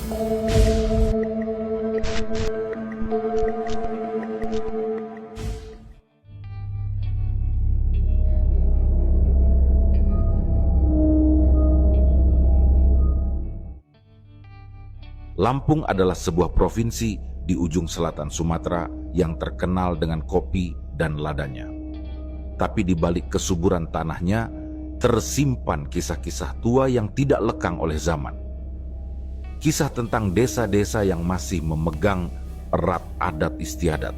Lampung adalah sebuah provinsi di ujung selatan Sumatera yang terkenal dengan kopi dan ladanya. Tapi di balik kesuburan tanahnya, tersimpan kisah-kisah tua yang tidak lekang oleh zaman. Kisah tentang desa-desa yang masih memegang erat adat istiadat,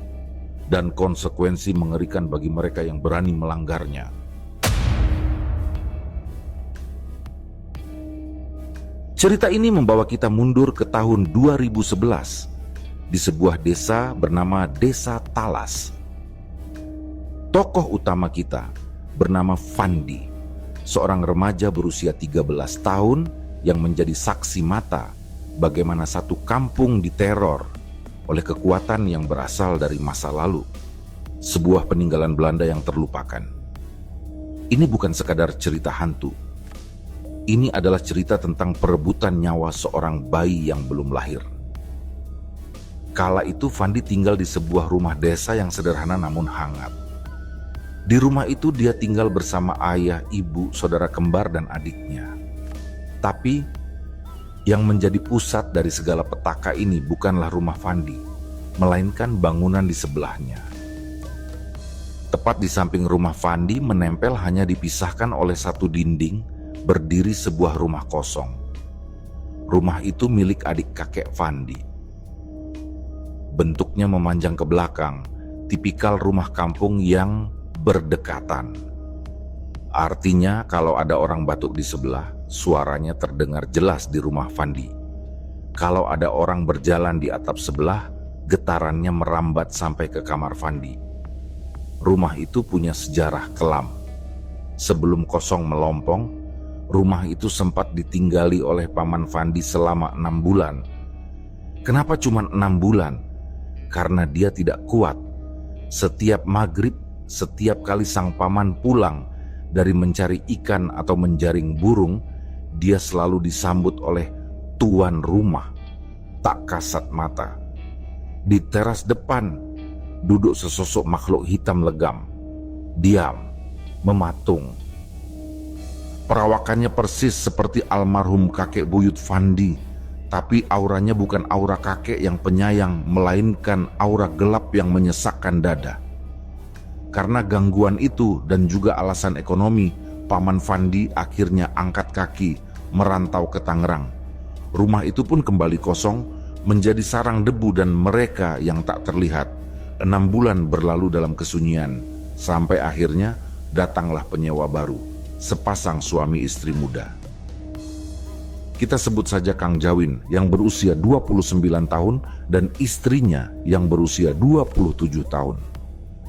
dan konsekuensi mengerikan bagi mereka yang berani melanggarnya. Cerita ini membawa kita mundur ke tahun 2011 di sebuah desa bernama Desa Talas. Tokoh utama kita bernama Fandi, seorang remaja berusia 13 tahun yang menjadi saksi mata bagaimana satu kampung diteror oleh kekuatan yang berasal dari masa lalu, sebuah peninggalan Belanda yang terlupakan. Ini bukan sekadar cerita hantu. Ini adalah cerita tentang perebutan nyawa seorang bayi yang belum lahir. Kala itu Fandi tinggal di sebuah rumah desa yang sederhana namun hangat. Di rumah itu dia tinggal bersama ayah, ibu, saudara kembar dan adiknya. Tapi yang menjadi pusat dari segala petaka ini bukanlah rumah Fandi, melainkan bangunan di sebelahnya. Tepat di samping rumah Fandi menempel hanya dipisahkan oleh satu dinding, berdiri sebuah rumah kosong. Rumah itu milik adik kakek Fandi. Bentuknya memanjang ke belakang, tipikal rumah kampung yang berdekatan. Artinya kalau ada orang batuk di sebelah, suaranya terdengar jelas di rumah Fandi. Kalau ada orang berjalan di atap sebelah, getarannya merambat sampai ke kamar Fandi. Rumah itu punya sejarah kelam. Sebelum kosong melompong, rumah itu sempat ditinggali oleh paman Fandi selama 6 bulan. Kenapa cuma 6 bulan? Karena dia tidak kuat. Setiap maghrib, setiap kali sang paman pulang dari mencari ikan atau menjaring burung, dia selalu disambut oleh tuan rumah, tak kasat mata. Di teras depan, duduk sesosok makhluk hitam legam, diam, mematung. Perawakannya persis seperti almarhum kakek buyut Fandi, tapi auranya bukan aura kakek yang penyayang, melainkan aura gelap yang menyesakkan dada. Karena gangguan itu dan juga alasan ekonomi, paman Fandi akhirnya angkat kaki merantau ke Tangerang. Rumah itu pun kembali kosong, menjadi sarang debu dan mereka yang tak terlihat. 6 bulan berlalu dalam kesunyian, sampai akhirnya datanglah penyewa baru, sepasang suami istri muda. Kita sebut saja Kang Jawin yang berusia 29 tahun dan istrinya yang berusia 27 tahun.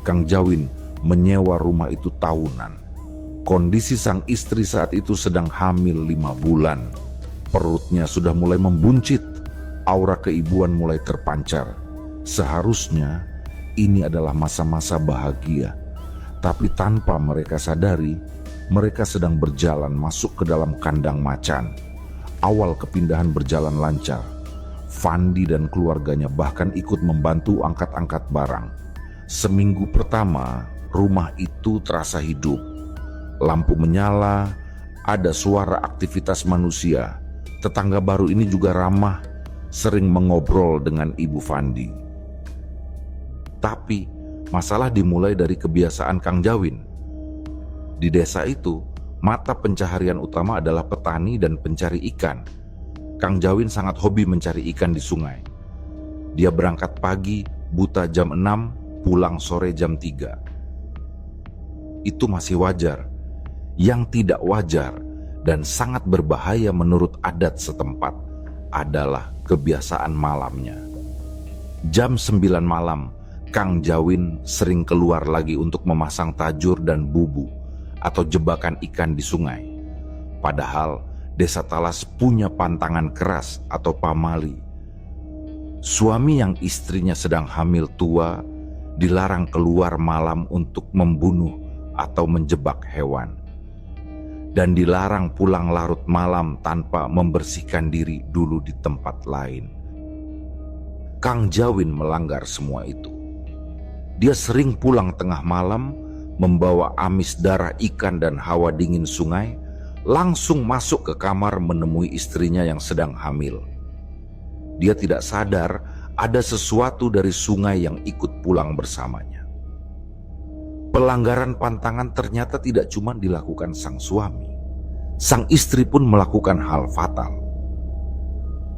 Kang Jawin menyewa rumah itu tahunan. Kondisi sang istri saat itu sedang hamil 5 bulan. Perutnya sudah mulai membuncit, aura keibuan mulai terpancar. Seharusnya ini adalah masa-masa bahagia, tapi tanpa mereka sadari, mereka sedang berjalan masuk ke dalam kandang macan. Awal kepindahan berjalan lancar. Fandi dan keluarganya bahkan ikut membantu angkat-angkat barang. Seminggu pertama, rumah itu terasa hidup. Lampu menyala, ada suara aktivitas manusia. Tetangga baru ini juga ramah, sering mengobrol dengan Ibu Fandi. Tapi, masalah dimulai dari kebiasaan Kang Jawin. Di desa itu, mata pencaharian utama adalah petani dan pencari ikan. Kang Jawin sangat hobi mencari ikan di sungai. Dia berangkat pagi, buta jam 6, pulang sore jam 3. Itu masih wajar. Yang tidak wajar dan sangat berbahaya menurut adat setempat adalah kebiasaan malamnya. Jam 9 malam, Kang Jawin sering keluar lagi untuk memasang tajur dan bubu atau jebakan ikan di sungai. Padahal Desa Talas punya pantangan keras atau pamali. Suami yang istrinya sedang hamil tua dilarang keluar malam untuk membunuh atau menjebak hewan. dan dilarang pulang larut malam tanpa membersihkan diri dulu di tempat lain. Kang Jawin melanggar semua itu. Dia sering pulang tengah malam, membawa amis darah ikan dan hawa dingin sungai, langsung masuk ke kamar menemui istrinya yang sedang hamil. Dia tidak sadar ada sesuatu dari sungai yang ikut pulang bersamanya. Pelanggaran pantangan ternyata tidak cuma dilakukan sang suami. Sang istri pun melakukan hal fatal.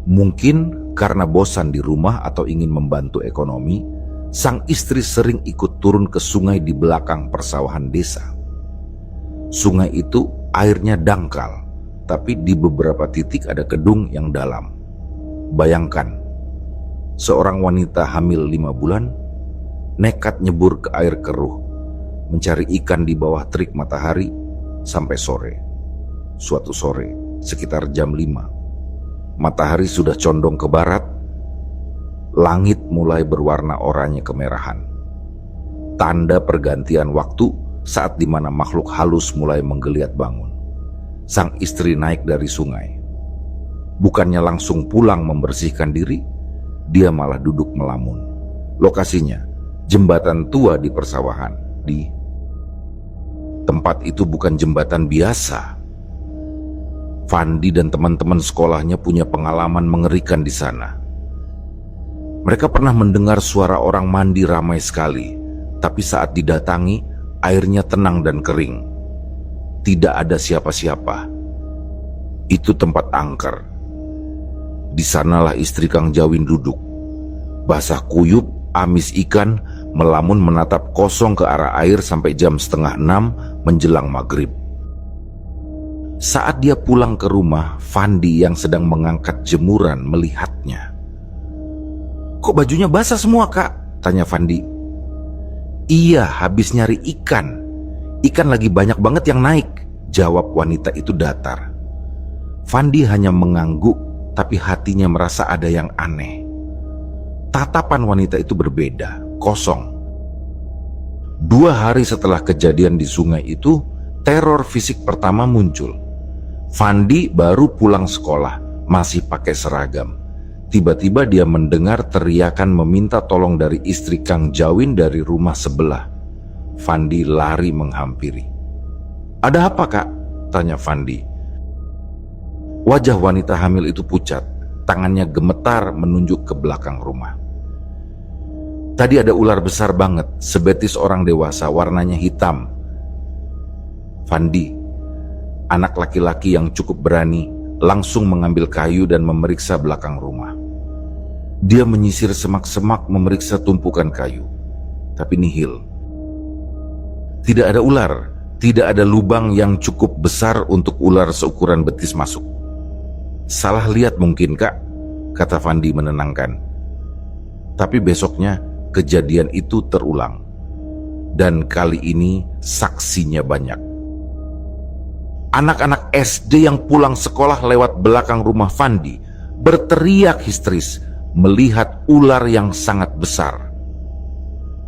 Mungkin karena bosan di rumah atau ingin membantu ekonomi, sang istri sering ikut turun ke sungai di belakang persawahan desa. Sungai itu airnya dangkal, tapi di beberapa titik ada kedung yang dalam. Bayangkan, seorang wanita hamil 5 bulan nekat nyebur ke air keruh, mencari ikan di bawah terik matahari sampai sore. Suatu sore, sekitar jam 5, matahari sudah condong ke barat, langit mulai berwarna oranye kemerahan. Tanda pergantian waktu saat dimana makhluk halus mulai menggeliat bangun. Sang istri naik dari sungai. Bukannya langsung pulang membersihkan diri, dia malah duduk melamun. Lokasinya, jembatan tua di persawahan. Di tempat itu bukan jembatan biasa. Fandi dan teman-teman sekolahnya punya pengalaman mengerikan di sana. Mereka pernah mendengar suara orang mandi ramai sekali, tapi saat didatangi, airnya tenang dan kering. Tidak ada siapa-siapa. Itu tempat angker. Di sanalah istri Kang Jawin duduk. Basah kuyup, amis ikan, melamun menatap kosong ke arah air sampai jam 5:30 menjelang maghrib. Saat dia pulang ke rumah, Fandi yang sedang mengangkat jemuran melihatnya. "Kok bajunya basah semua, Kak?" tanya Fandi. "Iya, habis nyari ikan. Ikan lagi banyak banget yang naik," jawab wanita itu datar. Fandi hanya mengangguk, tapi hatinya merasa ada yang aneh. Tatapan wanita itu berbeda, kosong. 2 hari setelah kejadian di sungai itu, teror fisik pertama muncul. Fandi baru pulang sekolah, masih pakai seragam. Tiba-tiba dia mendengar teriakan meminta tolong dari istri Kang Jawin dari rumah sebelah. Fandi lari menghampiri. "Ada apa, Kak?" tanya Fandi. Wajah wanita hamil itu pucat, tangannya gemetar menunjuk ke belakang rumah. "Tadi ada ular besar banget, sebetis orang dewasa, warnanya hitam." Fandi, anak laki-laki yang cukup berani, langsung mengambil kayu dan memeriksa belakang rumah. Dia menyisir semak-semak memeriksa tumpukan kayu, tapi nihil. Tidak ada ular, tidak ada lubang yang cukup besar untuk ular seukuran betis masuk. "Salah lihat mungkin, Kak," kata Fandi menenangkan. Tapi besoknya kejadian itu terulang. Dan kali ini saksinya banyak. Anak-anak SD yang pulang sekolah lewat belakang rumah Fandi berteriak histeris melihat ular yang sangat besar.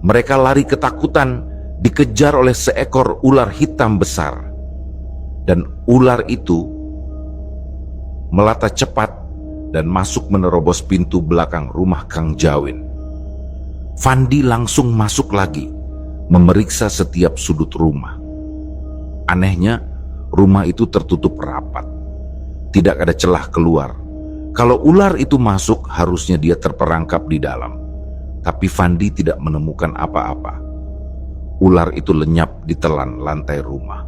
Mereka lari ketakutan, dikejar oleh seekor ular hitam besar. Dan ular itu melata cepat dan masuk menerobos pintu belakang rumah Kang Jawin. Fandi langsung masuk lagi, memeriksa setiap sudut rumah. Anehnya, rumah itu tertutup rapat. Tidak ada celah keluar. Kalau ular itu masuk, harusnya dia terperangkap di dalam. Tapi Fandi tidak menemukan apa-apa. Ular itu lenyap di telan lantai rumah.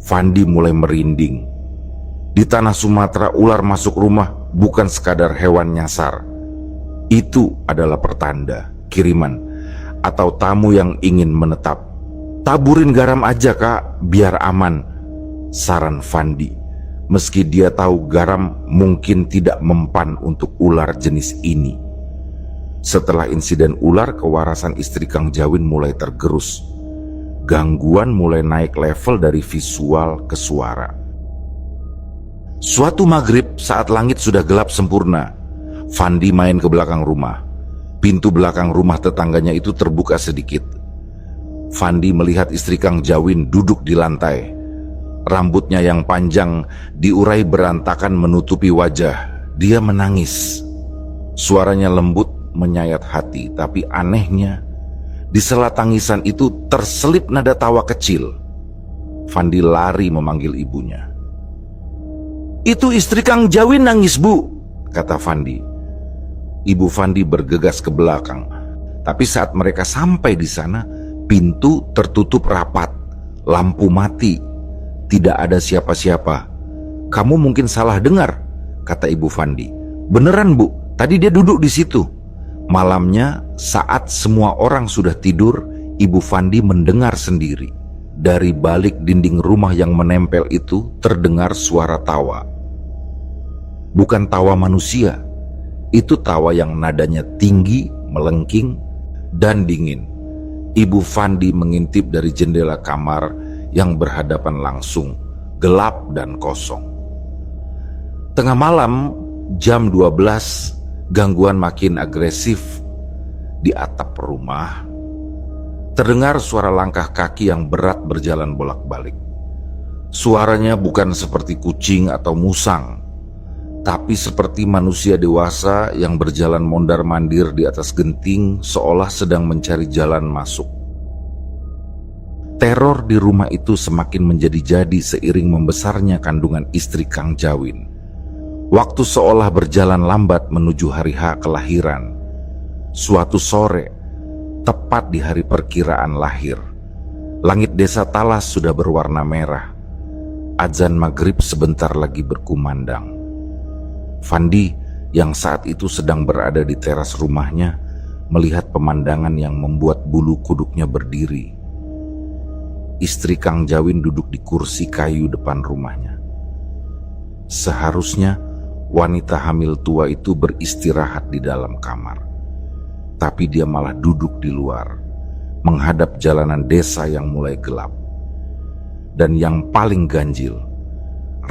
Fandi mulai merinding. Di tanah Sumatera, ular masuk rumah bukan sekadar hewan nyasar. Itu adalah pertanda, kiriman, atau tamu yang ingin menetap. "Taburin garam aja, Kak, biar aman," saran Fandi. Meski dia tahu garam mungkin tidak mempan untuk ular jenis ini. Setelah insiden ular, kewarasan istri Kang Jawin mulai tergerus. Gangguan mulai naik level dari visual ke suara. Suatu maghrib saat langit sudah gelap sempurna, Fandi main ke belakang rumah. Pintu belakang rumah tetangganya itu terbuka sedikit. Fandi melihat istri Kang Jawin duduk di lantai. Rambutnya yang panjang diurai berantakan menutupi wajah. Dia menangis. Suaranya lembut menyayat hati, tapi anehnya di sela tangisan itu terselip nada tawa kecil. Fandi lari memanggil ibunya. "Itu istri Kang Jawin nangis, Bu," kata Fandi. Ibu Fandi bergegas ke belakang. Tapi saat mereka sampai di sana, pintu tertutup rapat, lampu mati, tidak ada siapa-siapa. "Kamu mungkin salah dengar," kata Ibu Fandi. "Beneran, Bu, tadi dia duduk di situ." Malamnya, saat semua orang sudah tidur, Ibu Fandi mendengar sendiri. Dari balik dinding rumah yang menempel itu terdengar suara tawa. Bukan tawa manusia, itu tawa yang nadanya tinggi, melengking, dan dingin. Ibu Fandi mengintip dari jendela kamar yang berhadapan langsung, gelap dan kosong. Tengah malam, jam 12, gangguan makin agresif. Di atap rumah terdengar suara langkah kaki yang berat berjalan bolak-balik. Suaranya bukan seperti kucing atau musang, tapi seperti manusia dewasa yang berjalan mondar-mandir di atas genting seolah sedang mencari jalan masuk. Teror di rumah itu semakin menjadi-jadi seiring membesarnya kandungan istri Kang Jawin. Waktu seolah berjalan lambat menuju hari H kelahiran. Suatu sore, tepat di hari perkiraan lahir, langit desa Talas sudah berwarna merah. Azan maghrib sebentar lagi berkumandang. Fandi yang saat itu sedang berada di teras rumahnya melihat pemandangan yang membuat bulu kuduknya berdiri. Istri Kang Jawin duduk di kursi kayu depan rumahnya. Seharusnya wanita hamil tua itu beristirahat di dalam kamar, tapi dia malah duduk di luar, menghadap jalanan desa yang mulai gelap. Dan yang paling ganjil,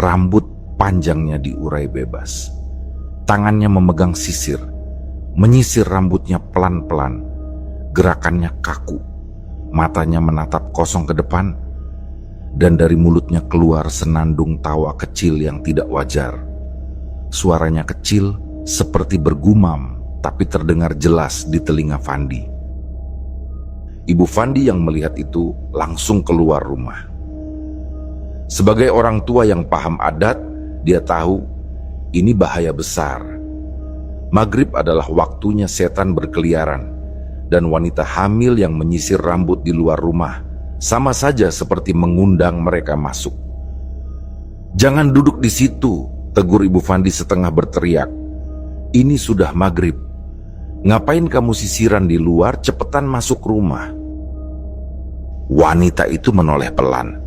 rambut panjangnya diurai bebas. Tangannya memegang sisir, menyisir rambutnya pelan-pelan. Gerakannya kaku, matanya menatap kosong ke depan, dan dari mulutnya keluar senandung tawa kecil yang tidak wajar. Suaranya kecil seperti bergumam, tapi terdengar jelas di telinga Fandi. Ibu Fandi yang melihat itu langsung keluar rumah. Sebagai orang tua yang paham adat, dia tahu ini bahaya besar. Maghrib adalah waktunya setan berkeliaran, dan wanita hamil yang menyisir rambut di luar rumah sama saja seperti mengundang mereka masuk. "Jangan duduk di situ," tegur Ibu Fandi setengah berteriak. "Ini sudah maghrib. Ngapain kamu sisiran di luar? Cepetan masuk rumah." Wanita itu menoleh pelan.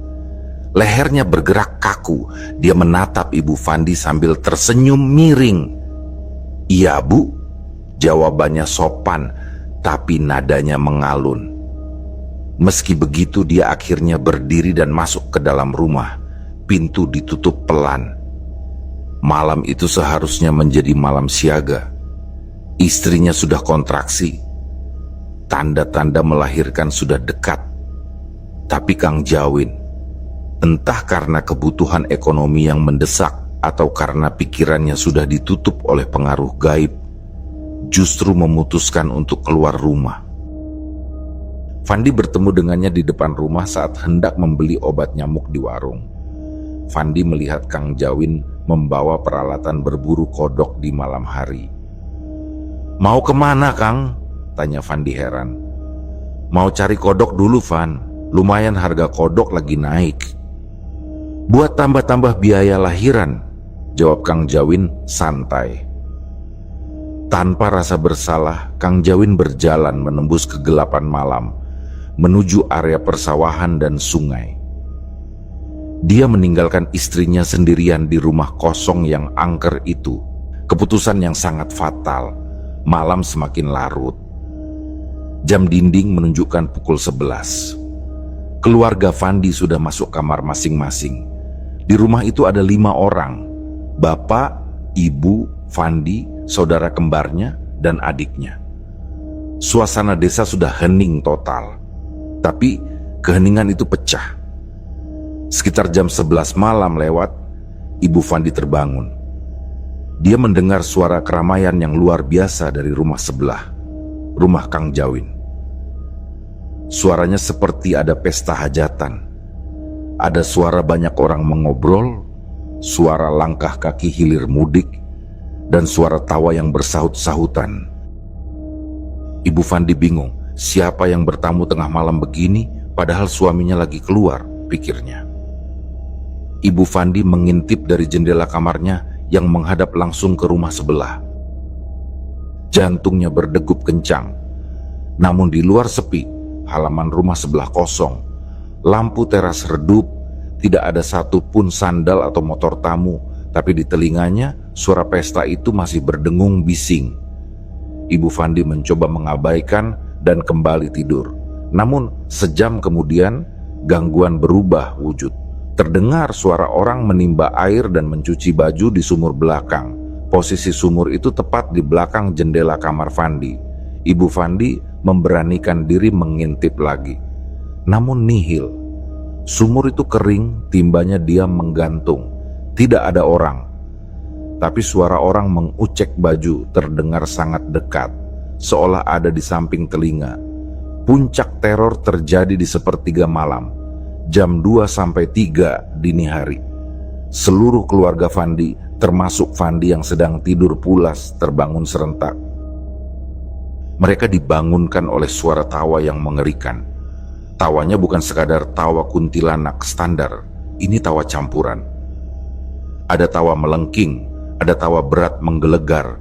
Lehernya bergerak kaku. Dia menatap Ibu Fandi sambil tersenyum miring. "Iya, Bu," jawabannya sopan, tapi nadanya mengalun. Meski begitu, dia akhirnya berdiri dan masuk ke dalam rumah. Pintu ditutup pelan. Malam itu seharusnya menjadi malam siaga. Istrinya sudah kontraksi. Tanda-tanda melahirkan sudah dekat. Tapi Kang Jawin, entah karena kebutuhan ekonomi yang mendesak atau karena pikirannya sudah ditutup oleh pengaruh gaib, justru memutuskan untuk keluar rumah. Fandi bertemu dengannya di depan rumah saat hendak membeli obat nyamuk di warung. Fandi melihat Kang Jawin membawa peralatan berburu kodok di malam hari. "Mau kemana, Kang?" tanya Fandi heran. "Mau cari kodok dulu, Van. Lumayan harga kodok lagi naik." "Buat tambah-tambah biaya lahiran," jawab Kang Jawin santai. Tanpa rasa bersalah, Kang Jawin berjalan menembus kegelapan malam, menuju area persawahan dan sungai. Dia meninggalkan istrinya sendirian di rumah kosong yang angker itu. Keputusan yang sangat fatal. Malam semakin larut. Jam dinding menunjukkan pukul 11. Keluarga Fandi sudah masuk kamar masing-masing. Di rumah itu ada 5 orang. Bapak, ibu, Fandi, saudara kembarnya, dan adiknya. Suasana desa sudah hening total. Tapi keheningan itu pecah. Sekitar jam 11 malam lewat, Ibu Fandi terbangun. Dia mendengar suara keramaian yang luar biasa dari rumah sebelah, rumah Kang Jawin. Suaranya seperti ada pesta hajatan. Ada suara banyak orang mengobrol, suara langkah kaki hilir mudik, dan suara tawa yang bersahut-sahutan. Ibu Fandi bingung, siapa yang bertamu tengah malam begini padahal suaminya lagi keluar, pikirnya. Ibu Fandi mengintip dari jendela kamarnya yang menghadap langsung ke rumah sebelah. Jantungnya berdegup kencang. Namun di luar sepi, halaman rumah sebelah kosong. Lampu teras redup, tidak ada satupun sandal atau motor tamu, tapi di telinganya suara pesta itu masih berdengung bising. Ibu Fandi mencoba mengabaikan dan kembali tidur. Namun sejam kemudian gangguan berubah wujud. Terdengar suara orang menimba air dan mencuci baju di sumur belakang. Posisi sumur itu tepat di belakang jendela kamar Fandi. Ibu Fandi memberanikan diri mengintip lagi. Namun nihil. Sumur itu kering, timbanya diam menggantung. Tidak ada orang. Tapi suara orang mengucek baju terdengar sangat dekat, seolah ada di samping telinga. Puncak teror terjadi di sepertiga malam. Jam 2 sampai 3 dini hari. Seluruh keluarga Fandi, termasuk Fandi yang sedang tidur pulas, terbangun serentak. Mereka dibangunkan oleh suara tawa yang mengerikan. Tawanya bukan sekadar tawa kuntilanak standar, ini tawa campuran. Ada tawa melengking, ada tawa berat menggelegar.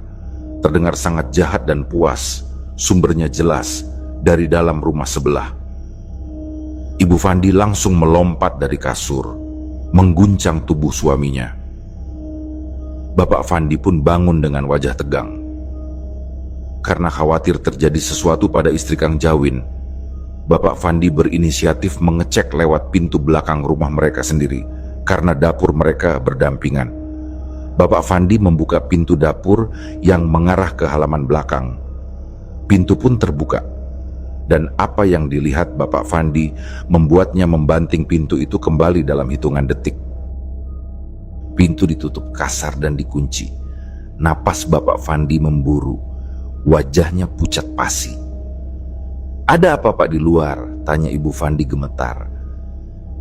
Terdengar sangat jahat dan puas, sumbernya jelas dari dalam rumah sebelah. Ibu Fandi langsung melompat dari kasur, mengguncang tubuh suaminya. Bapak Fandi pun bangun dengan wajah tegang. Karena khawatir terjadi sesuatu pada istri Kang Jawin, Bapak Fandi berinisiatif mengecek lewat pintu belakang rumah mereka sendiri, karena dapur mereka berdampingan. Bapak Fandi membuka pintu dapur yang mengarah ke halaman belakang. Pintu pun terbuka. Dan apa yang dilihat Bapak Fandi membuatnya membanting pintu itu kembali dalam hitungan detik. Pintu ditutup kasar dan dikunci. Napas Bapak Fandi memburu. Wajahnya pucat pasi. "Ada apa Pak di luar?" tanya Ibu Fandi gemetar.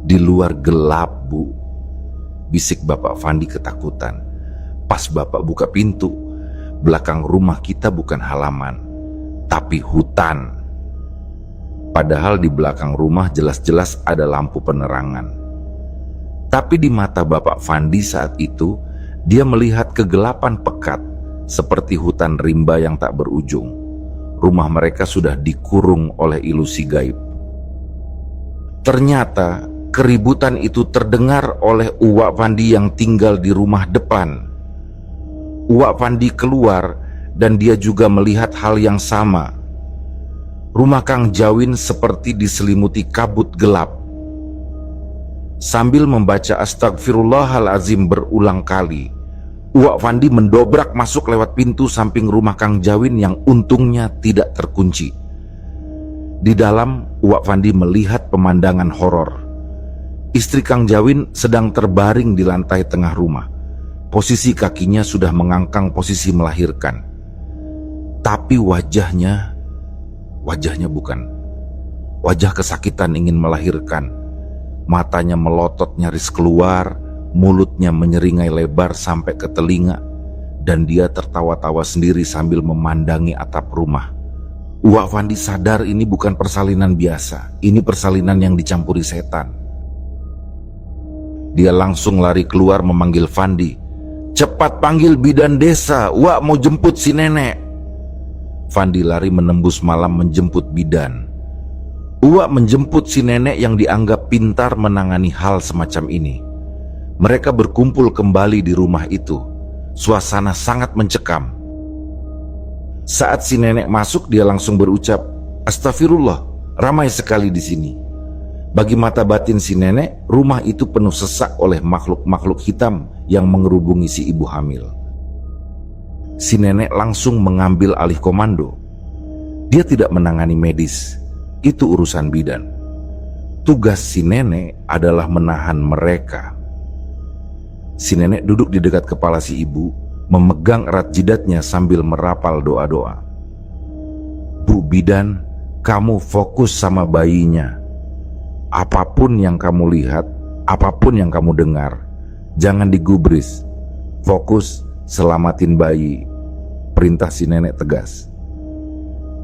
"Di luar gelap, Bu," bisik Bapak Fandi ketakutan. Pas Bapak buka pintu, belakang rumah kita bukan halaman, tapi hutan. Padahal di belakang rumah jelas-jelas ada lampu penerangan. Tapi di mata Bapak Fandi saat itu, dia melihat kegelapan pekat seperti hutan rimba yang tak berujung. Rumah mereka sudah dikurung oleh ilusi gaib. Ternyata keributan itu terdengar oleh Uwak Fandi yang tinggal di rumah depan. Uwak Fandi keluar dan dia juga melihat hal yang sama. Rumah Kang Jawin seperti diselimuti kabut gelap. Sambil membaca astagfirullahalazim berulang kali, Uwak Fandi mendobrak masuk lewat pintu samping rumah Kang Jawin yang untungnya tidak terkunci. Di dalam, Uwak Fandi melihat pemandangan horor. Istri Kang Jawin sedang terbaring di lantai tengah rumah. Posisi kakinya sudah mengangkang posisi melahirkan. Tapi wajahnya bukan wajah kesakitan ingin melahirkan. Matanya melotot nyaris keluar, mulutnya menyeringai lebar sampai ke telinga, dan dia tertawa-tawa sendiri sambil memandangi atap rumah. Uwak Fandi sadar ini bukan persalinan biasa, ini persalinan yang dicampuri setan. Dia langsung lari keluar memanggil Fandi. "Cepat panggil bidan desa, Uwak mau jemput si nenek." Fandi lari menembus malam menjemput bidan. Uwak menjemput si nenek yang dianggap pintar menangani hal semacam ini. Mereka berkumpul kembali di rumah itu. Suasana sangat mencekam. Saat si nenek masuk, dia langsung berucap, "Astagfirullah, ramai sekali di sini." Bagi mata batin si nenek, rumah itu penuh sesak oleh makhluk-makhluk hitam yang mengerubungi si ibu hamil. Si nenek langsung mengambil alih komando. Dia tidak menangani medis, itu urusan bidan. Tugas si nenek adalah menahan mereka. Si nenek duduk di dekat kepala si ibu, memegang erat jidatnya sambil merapal doa-doa. Bu bidan, kamu fokus sama bayinya. Apapun yang kamu lihat, apapun yang kamu dengar, jangan digubris. Fokus selamatin bayi, perintah si nenek tegas.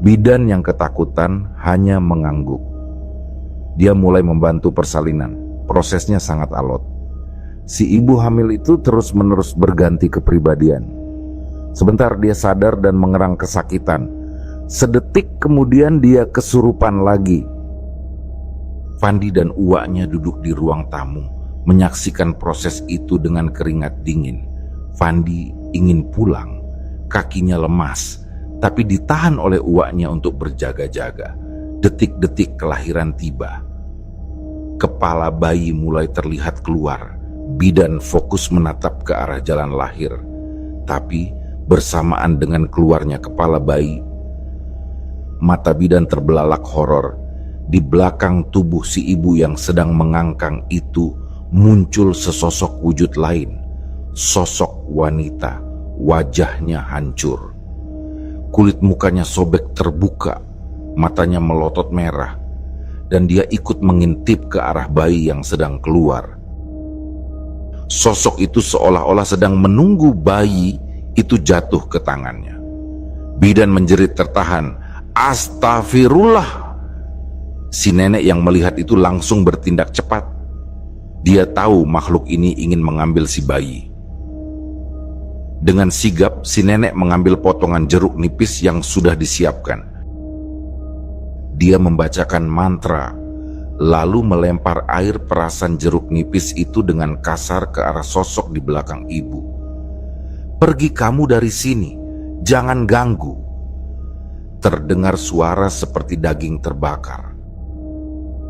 Bidan yang ketakutan hanya mengangguk. Dia mulai membantu persalinan. Prosesnya sangat alot. Si ibu hamil itu terus-menerus berganti kepribadian. Sebentar dia sadar dan mengerang kesakitan. Sedetik kemudian dia kesurupan lagi. Fandi dan uaknya duduk di ruang tamu, menyaksikan proses itu dengan keringat dingin. Fandi ingin pulang, kakinya lemas, tapi ditahan oleh uaknya untuk berjaga-jaga. Detik-detik kelahiran tiba. Kepala bayi mulai terlihat keluar. Bidan fokus menatap ke arah jalan lahir. Tapi bersamaan dengan keluarnya kepala bayi, mata bidan terbelalak horor. Di belakang tubuh si ibu yang sedang mengangkang itu muncul sesosok wujud lain. Sosok wanita, wajahnya hancur. Kulit mukanya sobek terbuka, matanya melotot merah, dan dia ikut mengintip ke arah bayi yang sedang keluar. Sosok itu seolah-olah sedang menunggu bayi itu jatuh ke tangannya. Bidan menjerit tertahan, "Astagfirullah!" Si nenek yang melihat itu langsung bertindak cepat. Dia tahu makhluk ini ingin mengambil si bayi. Dengan sigap, si nenek mengambil potongan jeruk nipis yang sudah disiapkan. Dia membacakan mantra, lalu melempar air perasan jeruk nipis itu dengan kasar ke arah sosok di belakang ibu. "Pergi kamu dari sini, jangan ganggu." Terdengar suara seperti daging terbakar.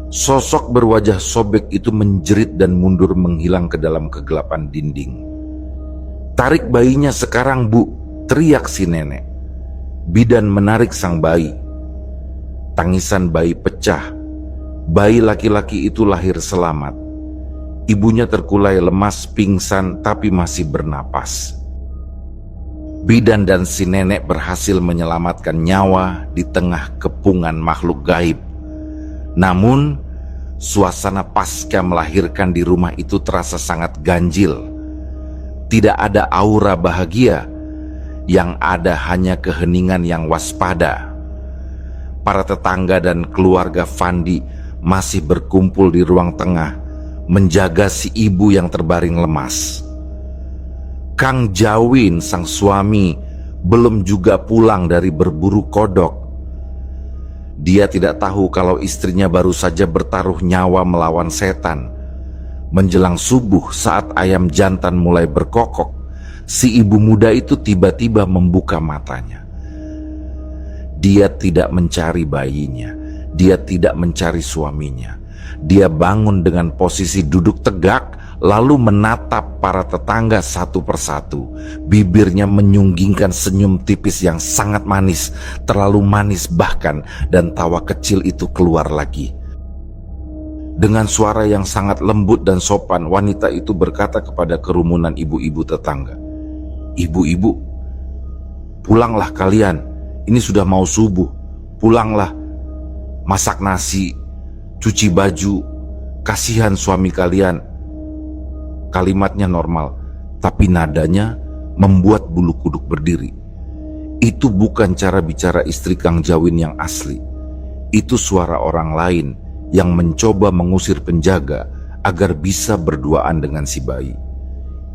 Sosok berwajah sobek itu menjerit dan mundur menghilang ke dalam kegelapan dinding. "Tarik bayinya sekarang, Bu," teriak si nenek. Bidan menarik sang bayi. Tangisan bayi pecah. Bayi laki-laki itu lahir selamat. Ibunya terkulai lemas pingsan tapi masih bernapas. Bidan dan si nenek berhasil menyelamatkan nyawa di tengah kepungan makhluk gaib. Namun, suasana pasca melahirkan di rumah itu terasa sangat ganjil. Tidak ada aura bahagia, yang ada hanya keheningan yang waspada. Para tetangga dan keluarga Fandi masih berkumpul di ruang tengah, menjaga si ibu yang terbaring lemas. Kang Jawin, sang suami, belum juga pulang dari berburu kodok. Dia tidak tahu kalau istrinya baru saja bertaruh nyawa melawan setan. Menjelang subuh saat ayam jantan mulai berkokok, si ibu muda itu tiba-tiba membuka matanya. Dia tidak mencari bayinya, dia tidak mencari suaminya. Dia bangun dengan posisi duduk tegak, lalu menatap para tetangga satu persatu. Bibirnya menyunggingkan senyum tipis yang sangat manis, terlalu manis bahkan, dan tawa kecil itu keluar lagi. Dengan suara yang sangat lembut dan sopan, wanita itu berkata kepada kerumunan ibu-ibu tetangga, "Ibu-ibu, pulanglah kalian. Ini sudah mau subuh. Pulanglah, masak nasi, cuci baju. Kasihan suami kalian." Kalimatnya normal, tapi nadanya membuat bulu kuduk berdiri. Itu bukan cara bicara istri Kang Jawin yang asli. Itu suara orang lain yang mencoba mengusir penjaga agar bisa berduaan dengan si bayi.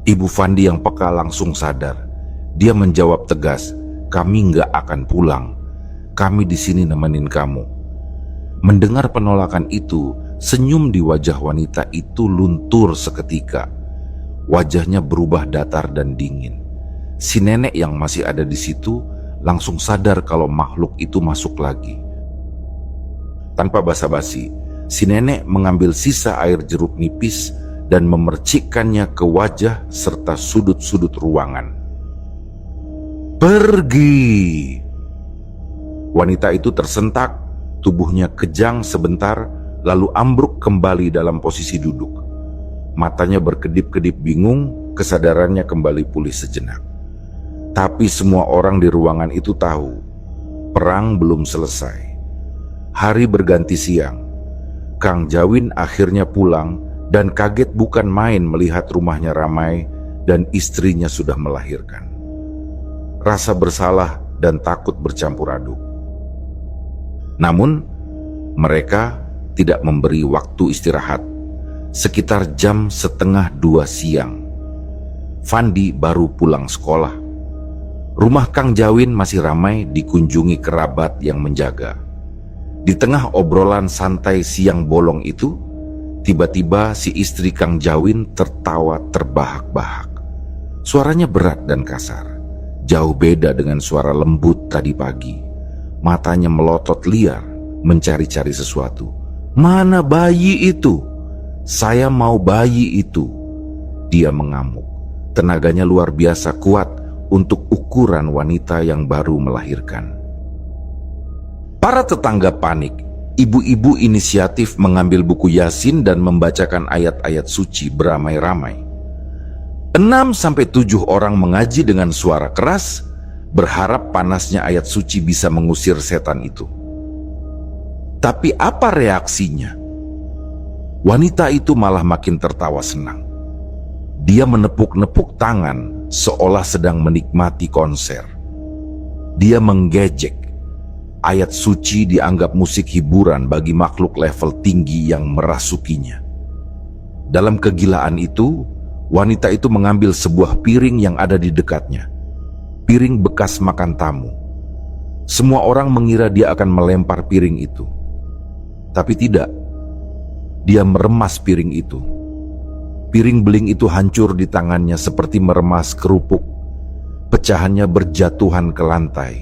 Ibu Fandi yang peka langsung sadar. Dia menjawab tegas, "Kami nggak akan pulang. Kami di sini nemenin kamu." Mendengar penolakan itu, senyum di wajah wanita itu luntur seketika. Wajahnya berubah datar dan dingin. Si nenek yang masih ada di situ langsung sadar kalau makhluk itu masuk lagi. Tanpa basa-basi, si nenek mengambil sisa air jeruk nipis dan memercikkannya ke wajah serta sudut-sudut ruangan. "Pergi!" Wanita itu tersentak, tubuhnya kejang sebentar, lalu ambruk kembali dalam posisi duduk. Matanya berkedip-kedip bingung, kesadarannya kembali pulih sejenak. Tapi semua orang di ruangan itu tahu, perang belum selesai. Hari berganti siang. Kang Jawin akhirnya pulang dan kaget bukan main melihat rumahnya ramai dan istrinya sudah melahirkan. Rasa bersalah dan takut bercampur aduk. Namun, mereka tidak memberi waktu istirahat. Sekitar jam 1:30 siang, Fandi baru pulang sekolah. Rumah Kang Jawin masih ramai dikunjungi kerabat yang menjaga. Di tengah obrolan santai siang bolong itu, tiba-tiba si istri Kang Jawin tertawa terbahak-bahak. Suaranya berat dan kasar, jauh beda dengan suara lembut tadi pagi. Matanya melotot liar, mencari-cari sesuatu. "Mana bayi itu? Saya mau bayi itu." Dia mengamuk. Tenaganya luar biasa kuat untuk ukuran wanita yang baru melahirkan. Para tetangga panik. Ibu-ibu inisiatif mengambil buku Yasin dan membacakan ayat-ayat suci beramai-ramai. 6-7 orang mengaji dengan suara keras, berharap panasnya ayat suci bisa mengusir setan itu. Tapi apa reaksinya? Wanita itu malah makin tertawa senang. Dia menepuk-nepuk tangan seolah sedang menikmati konser. Dia menggejek. Ayat suci dianggap musik hiburan bagi makhluk level tinggi yang merasukinya. Dalam kegilaan itu, wanita itu mengambil sebuah piring yang ada di dekatnya. Piring bekas makan tamu. Semua orang mengira dia akan melempar piring itu. Tapi tidak. Dia meremas piring itu. Piring beling itu hancur di tangannya seperti meremas kerupuk. Pecahannya berjatuhan ke lantai.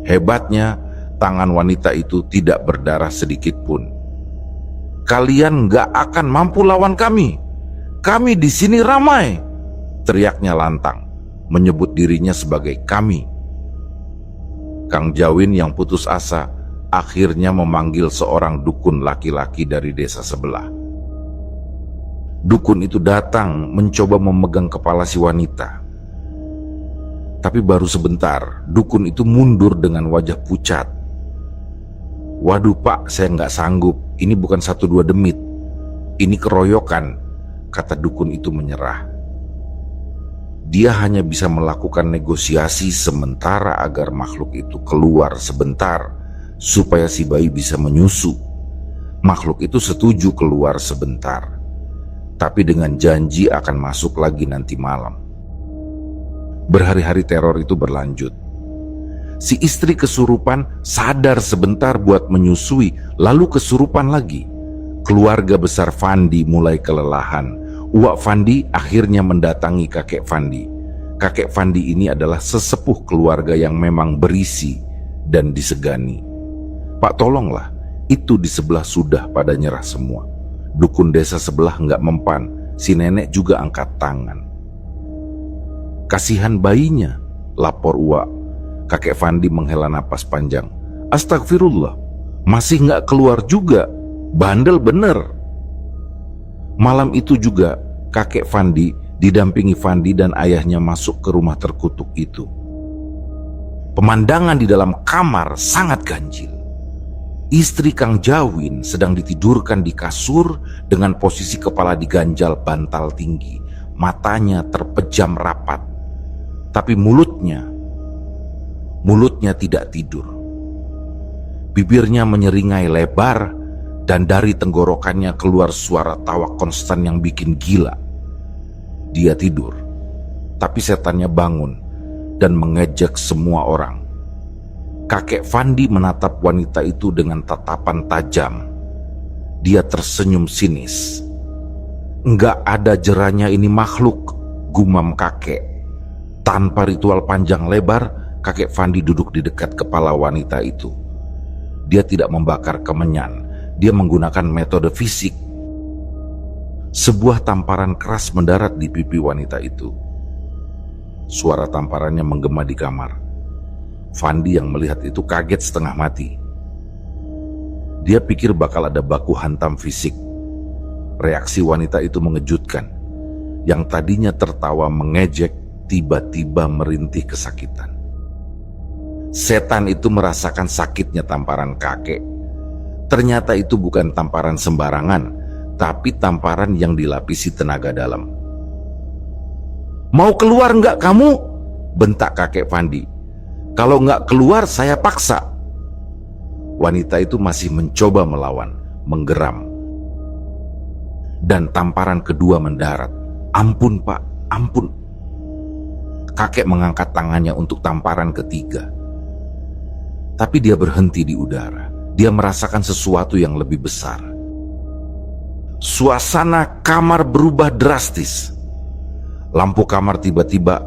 Hebatnya, tangan wanita itu tidak berdarah sedikit pun. "Kalian gak akan mampu lawan kami. Kami di sini ramai," teriaknya lantang, menyebut dirinya sebagai kami. Kang Jawin yang putus asa akhirnya memanggil seorang dukun laki-laki dari desa sebelah. Dukun itu datang mencoba memegang kepala si wanita. Tapi baru sebentar, dukun itu mundur dengan wajah pucat. "Waduh Pak, saya nggak sanggup. Ini bukan 1-2 demit. Ini keroyokan," kata dukun itu menyerah. Dia hanya bisa melakukan negosiasi sementara agar makhluk itu keluar sebentar, supaya si bayi bisa menyusu. Makhluk itu setuju keluar sebentar, tapi dengan janji akan masuk lagi nanti malam. Berhari-hari teror itu berlanjut. Si istri kesurupan sadar sebentar buat menyusui, lalu kesurupan lagi. Keluarga besar Fandi mulai kelelahan. Uwak Fandi akhirnya mendatangi kakek Fandi. Kakek Fandi ini adalah sesepuh keluarga yang memang berisi dan disegani. "Pak, tolonglah, itu di sebelah sudah pada nyerah semua. Dukun desa sebelah nggak mempan, si nenek juga angkat tangan." "Kasihan bayinya," lapor Uwak. Kakek Fandi menghela napas panjang. "Astagfirullah, masih nggak keluar juga, bandel bener." Malam itu juga kakek Fandi didampingi Fandi dan ayahnya masuk ke rumah terkutuk itu. Pemandangan di dalam kamar sangat ganjil. Istri Kang Jawin sedang ditidurkan di kasur dengan posisi kepala diganjal bantal tinggi. Matanya terpejam rapat. Tapi mulutnya tidak tidur. Bibirnya menyeringai lebar dan dari tenggorokannya keluar suara tawa konstan yang bikin gila. Dia tidur, tapi setannya bangun dan mengejek semua orang. Kakek Fandi menatap wanita itu dengan tatapan tajam. Dia tersenyum sinis. "Enggak ada jeranya ini makhluk," gumam kakek. Tanpa ritual panjang lebar, kakek Fandi duduk di dekat kepala wanita itu. Dia tidak membakar kemenyan. Dia menggunakan metode fisik. Sebuah tamparan keras mendarat di pipi wanita itu. Suara tamparannya menggema di kamar. Fandi yang melihat itu kaget setengah mati. Dia pikir bakal ada baku hantam fisik. Reaksi wanita itu mengejutkan. Yang tadinya tertawa mengejek, tiba-tiba merintih kesakitan. Setan itu merasakan sakitnya tamparan kakek. Ternyata itu bukan tamparan sembarangan, tapi tamparan yang dilapisi tenaga dalam. "Mau keluar nggak kamu?" bentak kakek Fandi. "Kalau nggak keluar saya paksa." Wanita itu masih mencoba melawan, menggeram. Dan tamparan kedua mendarat. "Ampun Pak, ampun." Kakek mengangkat tangannya untuk tamparan ketiga. Tapi dia berhenti di udara. Dia merasakan sesuatu yang lebih besar. Suasana kamar berubah drastis. Lampu kamar tiba-tiba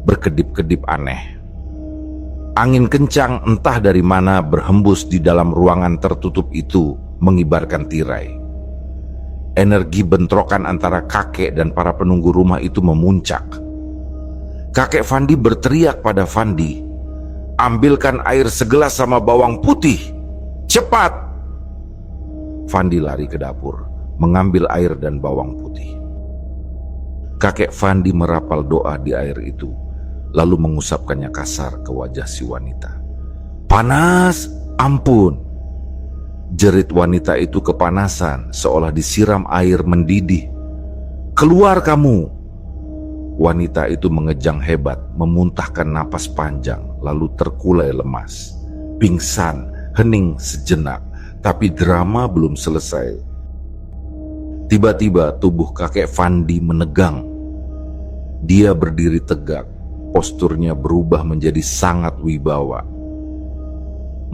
berkedip-kedip aneh. Angin kencang entah dari mana berhembus di dalam ruangan tertutup itu mengibarkan tirai. Energi bentrokan antara kakek dan para penunggu rumah itu memuncak. Kakek Fandi berteriak pada Fandi, "Ambilkan air segelas sama bawang putih, cepat!" Fandi lari ke dapur, mengambil air dan bawang putih. Kakek Fandi merapal doa di air itu, lalu mengusapkannya kasar ke wajah si wanita. "Panas, ampun!" Jerit wanita itu kepanasan, seolah disiram air mendidih. "Keluar kamu!" Wanita itu mengejang hebat, memuntahkan napas panjang, lalu terkulai lemas. Pingsan, hening sejenak, tapi drama belum selesai. Tiba-tiba tubuh kakek Fandi menegang. Dia berdiri tegak, posturnya berubah menjadi sangat wibawa.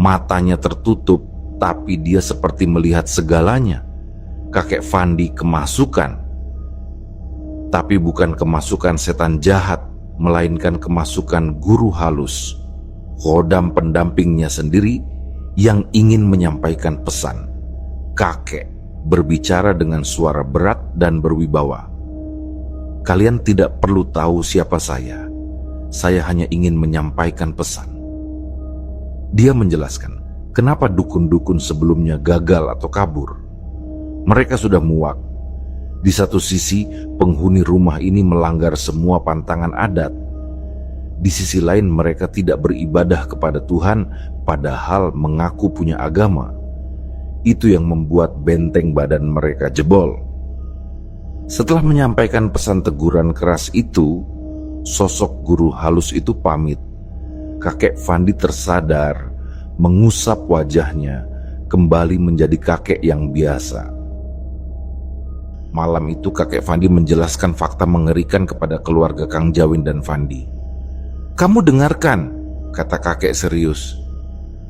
Matanya tertutup, tapi dia seperti melihat segalanya. Kakek Fandi kemasukan. Tapi bukan kemasukan setan jahat, melainkan kemasukan guru halus, khodam pendampingnya sendiri yang ingin menyampaikan pesan. Kakek berbicara dengan suara berat dan berwibawa. "Kalian tidak perlu tahu siapa saya. Saya hanya ingin menyampaikan pesan." Dia menjelaskan kenapa dukun-dukun sebelumnya gagal atau kabur. Mereka sudah muak. Di satu sisi, penghuni rumah ini melanggar semua pantangan adat. Di sisi lain, mereka tidak beribadah kepada Tuhan, padahal mengaku punya agama. Itu yang membuat benteng badan mereka jebol. Setelah menyampaikan pesan teguran keras itu, sosok guru halus itu pamit. Kakek Fandi tersadar, mengusap wajahnya, kembali menjadi kakek yang biasa. Malam itu kakek Fandi menjelaskan fakta mengerikan kepada keluarga Kang Jawin dan Fandi. "Kamu dengarkan," kata kakek serius.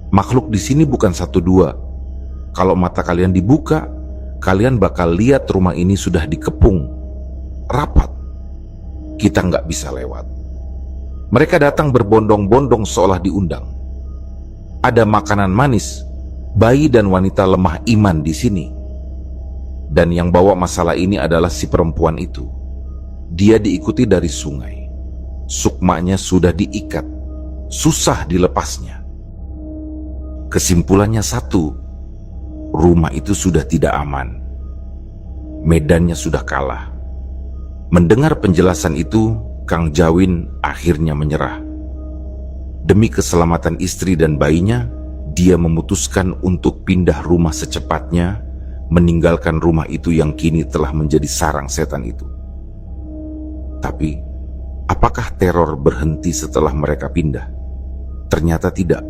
"Makhluk di sini bukan satu dua. Kalau mata kalian dibuka, kalian bakal lihat rumah ini sudah dikepung rapat. Kita nggak bisa lewat. Mereka datang berbondong-bondong seolah diundang. Ada makanan manis, bayi dan wanita lemah iman di sini. Dan yang bawa masalah ini adalah si perempuan itu. Dia diikuti dari sungai. Sukmanya sudah diikat, susah dilepasnya. Kesimpulannya satu, rumah itu sudah tidak aman. Medannya sudah kalah." Mendengar penjelasan itu, Kang Jawin akhirnya menyerah. Demi keselamatan istri dan bayinya, dia memutuskan untuk pindah rumah secepatnya, meninggalkan rumah itu yang kini telah menjadi sarang setan itu. Tapi, apakah teror berhenti setelah mereka pindah? Ternyata tidak.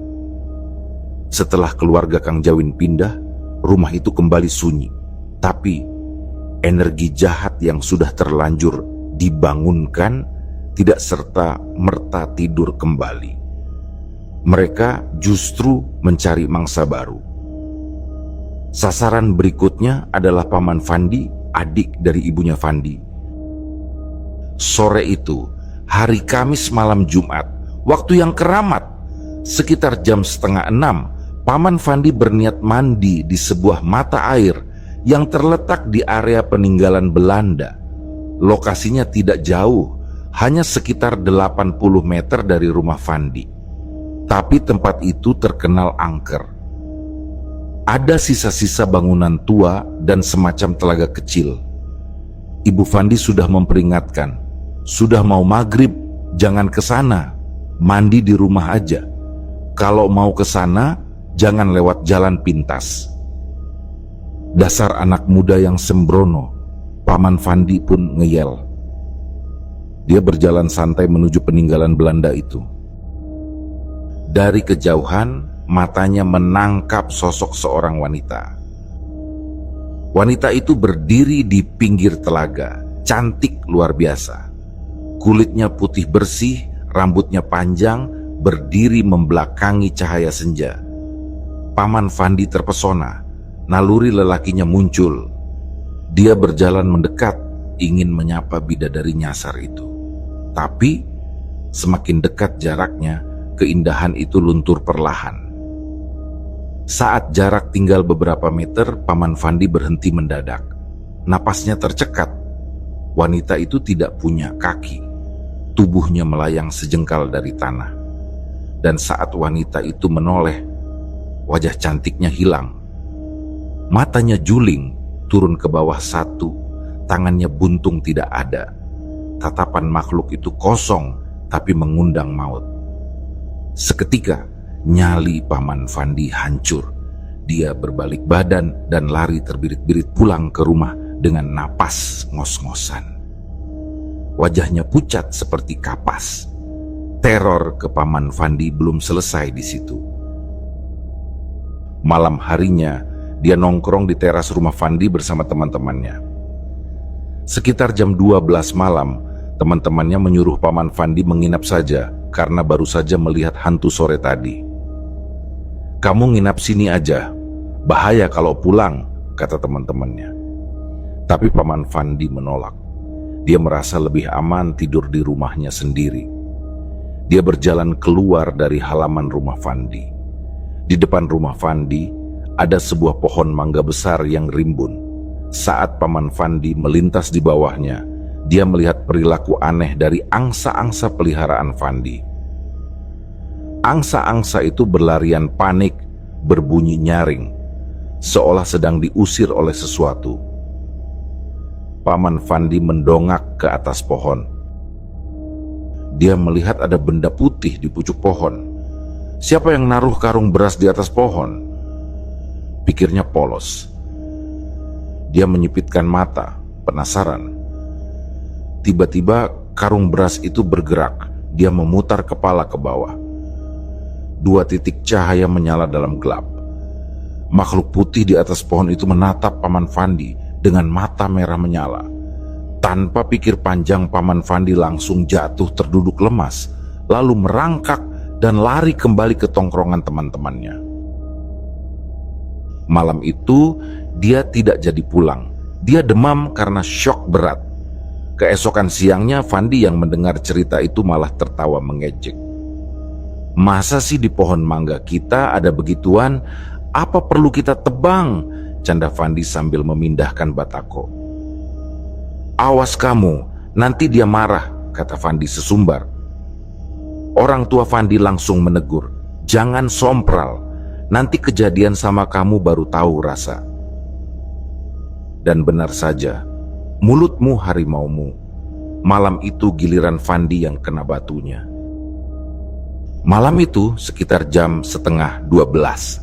Setelah keluarga Kang Jawin pindah, rumah itu kembali sunyi. Tapi, energi jahat yang sudah terlanjur dibangunkan tidak serta-merta tidur kembali. Mereka justru mencari mangsa baru. Sasaran berikutnya adalah Paman Fandi, adik dari ibunya Fandi. Sore itu, hari Kamis malam Jumat, waktu yang keramat, sekitar jam 5:30, Paman Fandi berniat mandi di sebuah mata air yang terletak di area peninggalan Belanda. Lokasinya tidak jauh, hanya sekitar 80 meter dari rumah Fandi. Tapi tempat itu terkenal angker. Ada sisa-sisa bangunan tua dan semacam telaga kecil. Ibu Fandi sudah memperingatkan, sudah mau maghrib, jangan ke sana, mandi di rumah aja. Kalau mau ke sana, jangan lewat jalan pintas. Dasar anak muda yang sembrono, Paman Fandi pun ngeyel. Dia berjalan santai menuju peninggalan Belanda itu. Dari kejauhan, matanya menangkap sosok seorang wanita. Wanita itu berdiri di pinggir telaga, cantik luar biasa. Kulitnya putih bersih, rambutnya panjang, berdiri membelakangi cahaya senja. Paman Fandi terpesona, naluri lelakinya muncul. Dia berjalan mendekat, ingin menyapa bidadari nyasar itu. Tapi, semakin dekat jaraknya, keindahan itu luntur perlahan. Saat jarak tinggal beberapa meter, Paman Fandi berhenti mendadak. Napasnya tercekat. Wanita itu tidak punya kaki. Tubuhnya melayang sejengkal dari tanah. Dan saat wanita itu menoleh, wajah cantiknya hilang. Matanya juling, turun ke bawah satu. Tangannya buntung tidak ada. Tatapan makhluk itu kosong, tapi mengundang maut. Seketika, nyali Paman Fandi hancur. Dia berbalik badan dan lari terbirit-birit pulang ke rumah dengan napas ngos-ngosan. Wajahnya pucat seperti kapas. Teror ke Paman Fandi belum selesai di situ. Malam harinya, dia nongkrong di teras rumah Fandi bersama teman-temannya. Sekitar jam 12 malam, teman-temannya menyuruh Paman Fandi menginap saja karena baru saja melihat hantu sore tadi. "Kamu nginap sini aja, bahaya kalau pulang," kata teman-temannya. Tapi Paman Fandi menolak. Dia merasa lebih aman tidur di rumahnya sendiri. Dia berjalan keluar dari halaman rumah Fandi. Di depan rumah Fandi ada sebuah pohon mangga besar yang rimbun. Saat Paman Fandi melintas di bawahnya, dia melihat perilaku aneh dari angsa-angsa peliharaan Fandi. Angsa-angsa itu berlarian panik, berbunyi nyaring, seolah sedang diusir oleh sesuatu. Paman Fandi mendongak ke atas pohon. Dia melihat ada benda putih di pucuk pohon. Siapa yang naruh karung beras di atas pohon? Pikirnya polos. Dia menyipitkan mata, penasaran. Tiba-tiba karung beras itu bergerak. Dia memutar kepala ke bawah. 2 titik cahaya menyala dalam gelap. Makhluk putih di atas pohon itu menatap Paman Fandi dengan mata merah menyala. Tanpa pikir panjang, Paman Fandi langsung jatuh terduduk lemas, lalu merangkak dan lari kembali ke tongkrongan teman-temannya. Malam itu, dia tidak jadi pulang. Dia demam karena syok berat. Keesokan siangnya, Fandi yang mendengar cerita itu malah tertawa mengejek. "Masa sih di pohon mangga kita ada begituan? Apa perlu kita tebang?" canda Fandi sambil memindahkan batako. "Awas kamu, nanti dia marah," kata Fandi sesumbar. Orang tua Fandi langsung menegur, "Jangan sompral, nanti kejadian sama kamu baru tahu rasa." Dan benar saja, mulutmu harimaumu. Malam itu giliran Fandi yang kena batunya. Malam itu sekitar jam 11:30.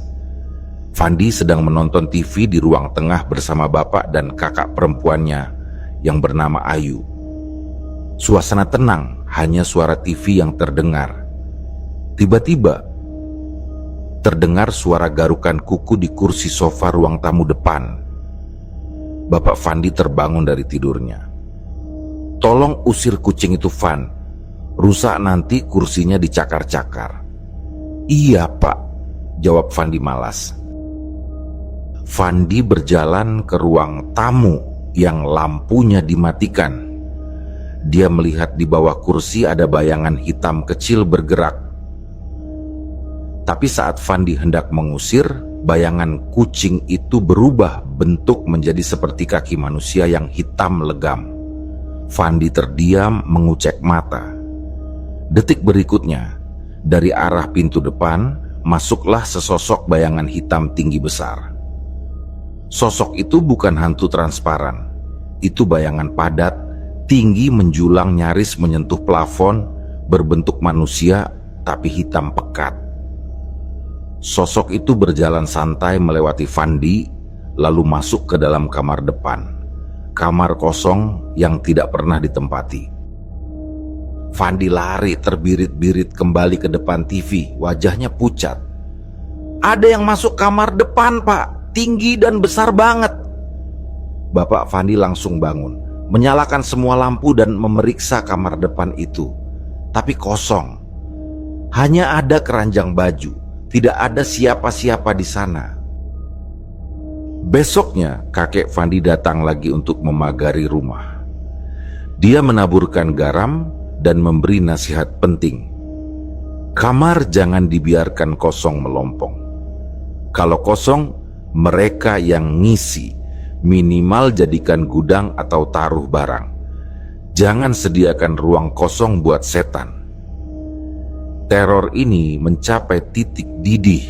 Fandi sedang menonton TV di ruang tengah bersama bapak dan kakak perempuannya yang bernama Ayu. Suasana tenang, hanya suara TV yang terdengar. Tiba-tiba, terdengar suara garukan kuku di kursi sofa ruang tamu depan. Bapak Fandi terbangun dari tidurnya. "Tolong usir kucing itu, Van. Rusak nanti kursinya dicakar-cakar." "Iya, Pak," jawab Fandi malas. Fandi berjalan ke ruang tamu yang lampunya dimatikan. Dia melihat di bawah kursi ada bayangan hitam kecil bergerak. Tapi saat Fandi hendak mengusir, bayangan kucing itu berubah bentuk menjadi seperti kaki manusia yang hitam legam. Fandi terdiam mengucek mata. Detik berikutnya, dari arah pintu depan, masuklah sesosok bayangan hitam tinggi besar. Sosok itu bukan hantu transparan. Itu bayangan padat, tinggi menjulang nyaris menyentuh plafon, berbentuk manusia tapi hitam pekat. Sosok itu berjalan santai melewati Fandi, lalu masuk ke dalam kamar depan. Kamar kosong yang tidak pernah ditempati. Fandi lari terbirit-birit kembali ke depan TV, wajahnya pucat. "Ada yang masuk kamar depan, Pak. Tinggi dan besar banget." Bapak Fandi langsung bangun, menyalakan semua lampu dan memeriksa kamar depan itu. Tapi kosong. Hanya ada keranjang baju, tidak ada siapa-siapa di sana. Besoknya, kakek Fandi datang lagi untuk memagari rumah. Dia menaburkan garam dan memberi nasihat penting. Kamar jangan dibiarkan kosong melompong. Kalau kosong, mereka yang ngisi. Minimal jadikan gudang atau taruh barang. Jangan sediakan ruang kosong buat setan. Teror ini mencapai titik didih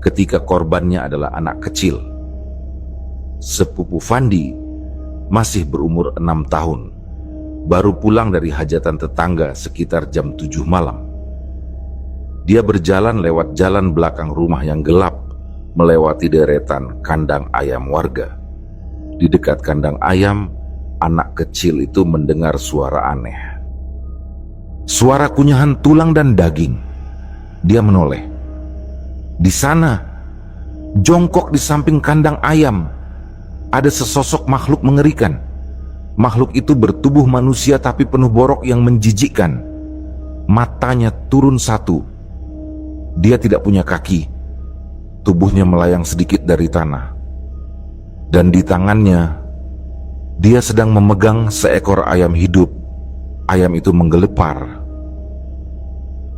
ketika korbannya adalah anak kecil. Sepupu Fandi masih berumur 6 tahun. Baru pulang dari hajatan tetangga sekitar jam 7 malam. Dia berjalan lewat jalan belakang rumah yang gelap, melewati deretan kandang ayam warga. Di dekat kandang ayam, anak kecil itu mendengar suara aneh. Suara kunyahan tulang dan daging. Dia menoleh. Di sana, jongkok di samping kandang ayam, ada sesosok makhluk mengerikan. Makhluk itu bertubuh manusia tapi penuh borok yang menjijikkan. Matanya turun satu. Dia tidak punya kaki. Tubuhnya melayang sedikit dari tanah. Dan di tangannya, dia sedang memegang seekor ayam hidup. Ayam itu menggelepar.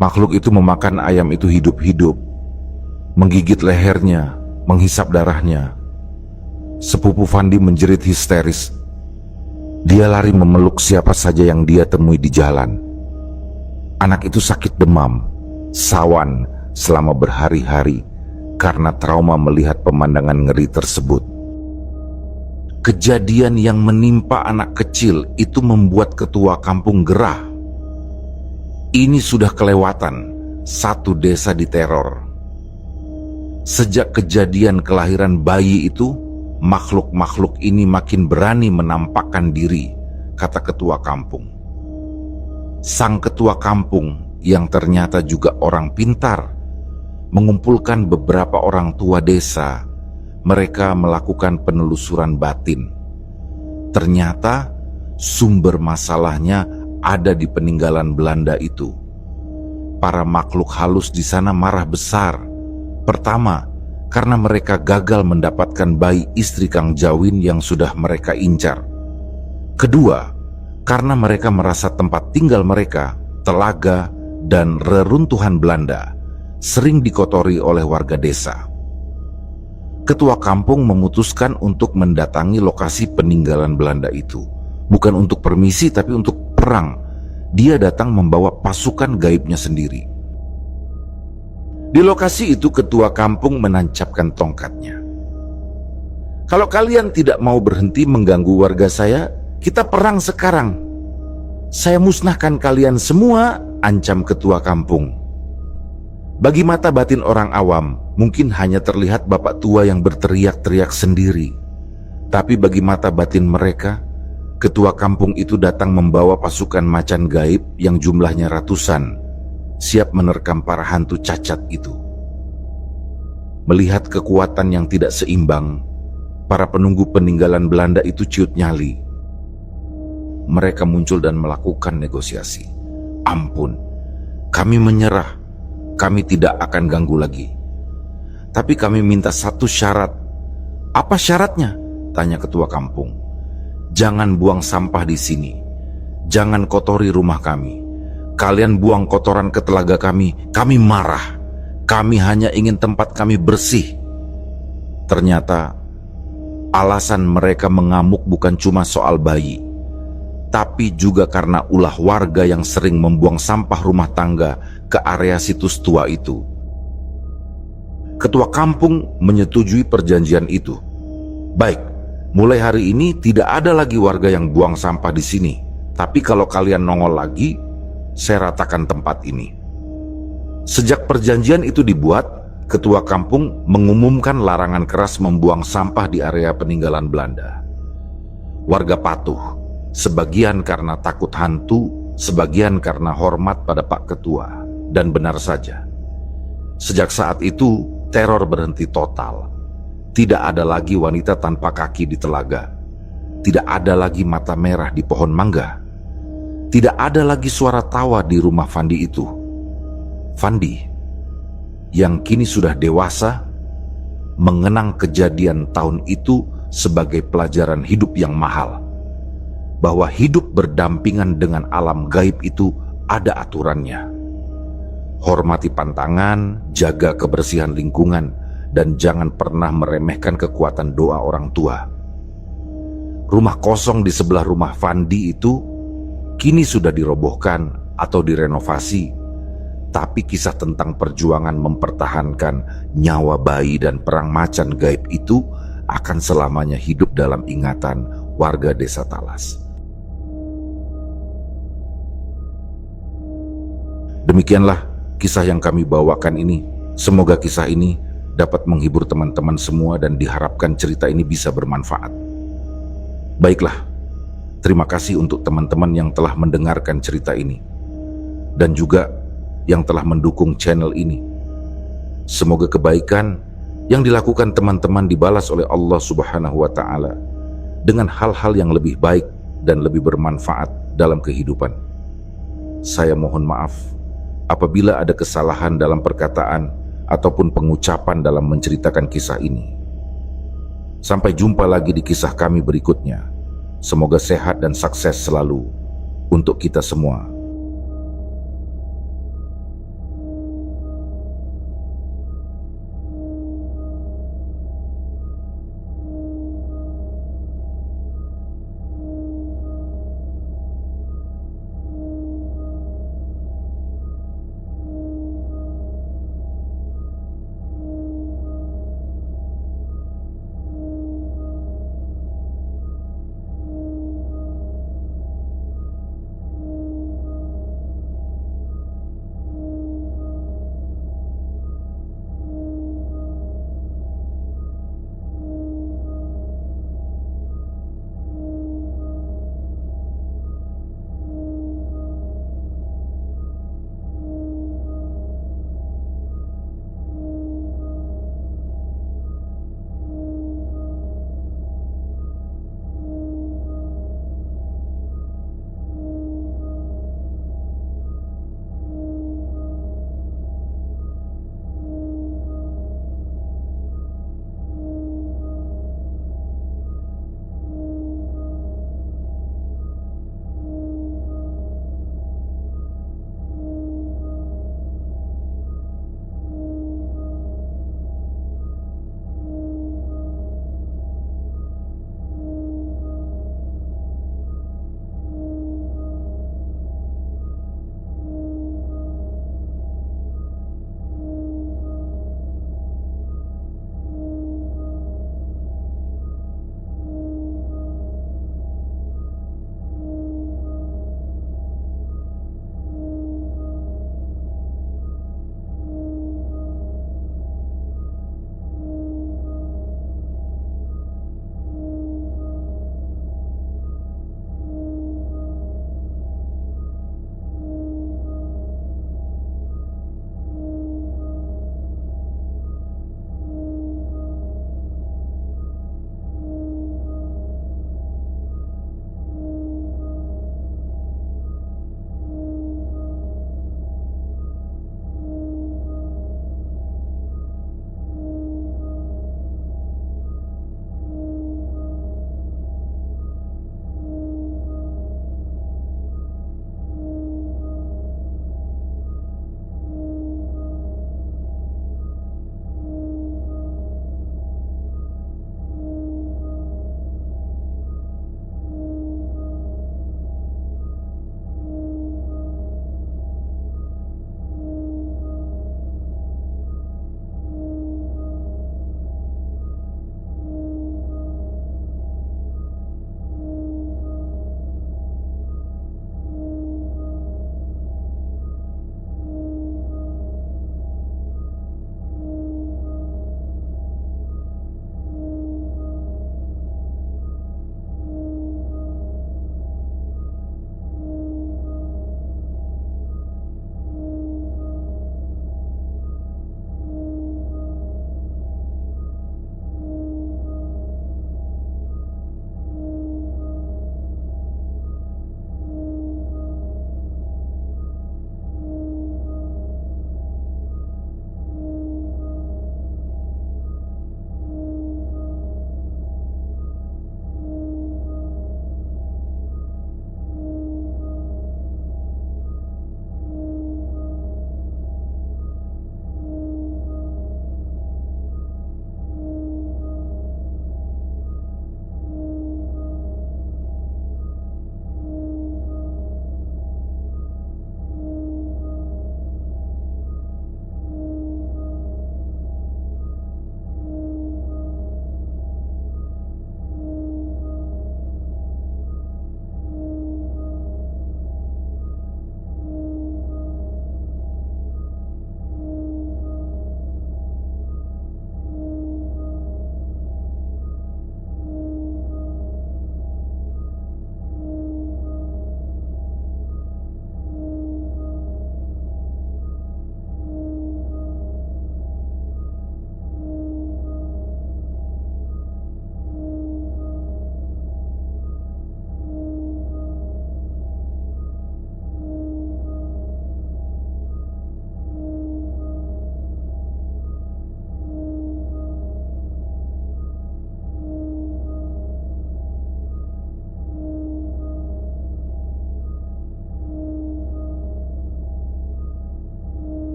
Makhluk itu memakan ayam itu hidup-hidup, menggigit lehernya, menghisap darahnya. Sepupu Fandi menjerit histeris. Dia lari memeluk siapa saja yang dia temui di jalan. Anak itu sakit demam, sawan selama berhari-hari karena trauma melihat pemandangan ngeri tersebut. Kejadian yang menimpa anak kecil itu membuat ketua kampung gerah. Ini sudah kelewatan, satu desa diteror. Sejak kejadian kelahiran bayi itu, makhluk-makhluk ini makin berani menampakkan diri, kata ketua kampung. Sang ketua kampung yang ternyata juga orang pintar, mengumpulkan beberapa orang tua desa. Mereka melakukan penelusuran batin. Ternyata sumber masalahnya ada di peninggalan Belanda itu. Para makhluk halus di sana marah besar. Pertama, karena mereka gagal mendapatkan bayi istri Kang Jawin yang sudah mereka incar. Kedua, karena mereka merasa tempat tinggal mereka, telaga, dan reruntuhan Belanda sering dikotori oleh warga desa. Ketua kampung memutuskan untuk mendatangi lokasi peninggalan Belanda itu. Bukan untuk permisi, tapi untuk perang. Dia datang membawa pasukan gaibnya sendiri. Di lokasi itu ketua kampung menancapkan tongkatnya. "Kalau kalian tidak mau berhenti mengganggu warga saya, kita perang sekarang. Saya musnahkan kalian semua," ancam ketua kampung. Bagi mata batin orang awam, mungkin hanya terlihat bapak tua yang berteriak-teriak sendiri. Tapi bagi mata batin mereka, ketua kampung itu datang membawa pasukan macan gaib yang jumlahnya ratusan, siap menerkam para hantu cacat itu. Melihat kekuatan yang tidak seimbang, para penunggu peninggalan Belanda itu ciut nyali. Mereka muncul dan melakukan negosiasi. "Ampun, kami menyerah. Kami tidak akan ganggu lagi. Tapi kami minta satu syarat." "Apa syaratnya?" tanya ketua kampung. "Jangan buang sampah di sini. Jangan kotori rumah kami. Kalian buang kotoran ke telaga kami marah. Kami hanya ingin tempat kami bersih." Ternyata alasan mereka mengamuk bukan cuma soal bayi, tapi juga karena ulah warga yang sering membuang sampah rumah tangga ke area situs tua itu. Ketua kampung menyetujui perjanjian itu. Baik, mulai hari ini tidak ada lagi warga yang buang sampah di sini. Tapi kalau kalian nongol lagi, saya ratakan tempat ini. Sejak perjanjian itu dibuat, ketua kampung mengumumkan larangan keras membuang sampah di area peninggalan Belanda. Warga patuh, sebagian karena takut hantu, sebagian karena hormat pada Pak Ketua. Dan benar saja, sejak saat itu teror berhenti total. Tidak ada lagi wanita tanpa kaki di telaga. Tidak ada lagi mata merah di pohon mangga. Tidak ada lagi suara tawa di rumah Fandi itu. Fandi, yang kini sudah dewasa, mengenang kejadian tahun itu sebagai pelajaran hidup yang mahal. Bahwa hidup berdampingan dengan alam gaib itu ada aturannya. Hormati pantangan, jaga kebersihan lingkungan, dan jangan pernah meremehkan kekuatan doa orang tua. Rumah kosong di sebelah rumah Fandi itu kini sudah dirobohkan atau direnovasi, tapi kisah tentang perjuangan mempertahankan nyawa bayi dan perang macan gaib itu akan selamanya hidup dalam ingatan warga Desa Talas. Demikianlah kisah yang kami bawakan ini. Semoga kisah ini dapat menghibur teman-teman semua dan diharapkan cerita ini bisa bermanfaat. Baiklah, terima kasih untuk teman-teman yang telah mendengarkan cerita ini dan juga yang telah mendukung channel ini. Semoga kebaikan yang dilakukan teman-teman dibalas oleh Allah Subhanahu wa Ta'ala dengan hal-hal yang lebih baik dan lebih bermanfaat dalam kehidupan. Saya mohon maaf apabila ada kesalahan dalam perkataan ataupun pengucapan dalam menceritakan kisah ini. Sampai jumpa lagi di kisah kami berikutnya. Semoga sehat dan sukses selalu untuk kita semua.